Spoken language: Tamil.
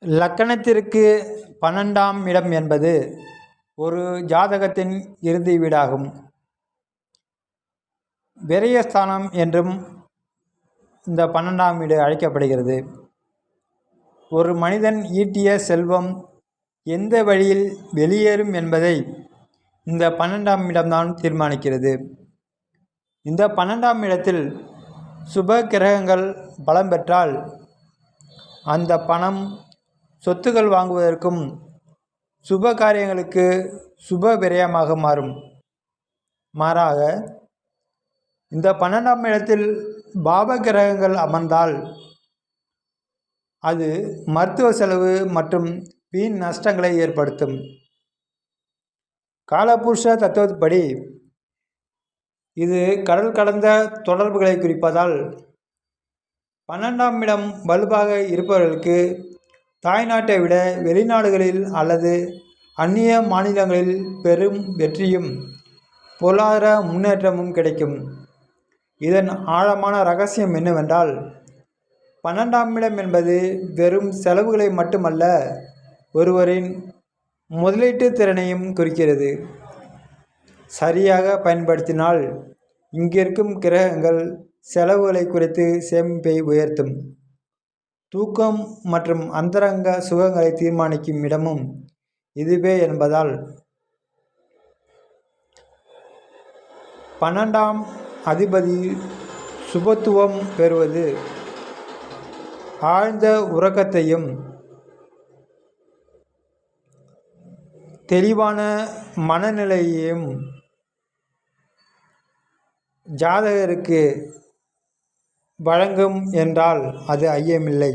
லக்கணத்திற்கு 12ஆம் இடம் என்பது ஒரு ஜாதகத்தின் இறுதி வீடாகும். விரயஸ்தானம் என்றும் இந்த 12ஆம் வீடு அழைக்கப்படுகிறது. ஒரு மனிதன் ஈட்டிய செல்வம் எந்த வழியில் வெளியேறும் என்பதை இந்த 12ஆம் இடம்தான் தீர்மானிக்கிறது. இந்த 12ஆம் இடத்தில் சுப கிரகங்கள் பலம் பெற்றால் அந்த பணம் சொத்துக்கள் வாங்குவதற்கும் சுப காரியங்களுக்கு சுப விரயமாக மாறும். மாறாக இந்த 12ஆம் இடத்தில் பாப கிரகங்கள் அமர்ந்தால் அது மருத்துவ செலவு மற்றும் வீண் நஷ்டங்களை ஏற்படுத்தும். காலபுருஷ தத்துவப்படி இது கடல் கடந்த தொடர்புகளை குறிப்பதால் 12ஆம் இடம் வலுவாக இருப்பவர்களுக்கு தாய்நாட்டை விட வெளிநாடுகளில் அல்லது அந்நிய மாநிலங்களில் பெரும் வெற்றியும் பொருளாதார முன்னேற்றமும் கிடைக்கும். இதன் ஆழமான ரகசியம் என்னவென்றால் 12ஆம் இடம் என்பது வெறும் செலவுகளை மட்டுமல்ல, ஒருவரின் முதலீட்டு திறனையும் குறிக்கிறது. சரியாக பயன்படுத்தினால் இங்கிருக்கும் கிரகங்கள் செலவுகளை குறைத்து சேமிப்பை உயர்த்தும். தூக்கம் மற்றும் அந்தரங்க சுகங்களை தீர்மானிக்கும் இடமும் இதுவே என்பதால் 12ஆம் அதிபதி சுபத்துவம் பெறுவது ஆழ்ந்த உறக்கத்தையும் தெளிவான மனநிலையையும் ஜாதகருக்கு வழங்கும் என்றால் அது ஐயமில்லை.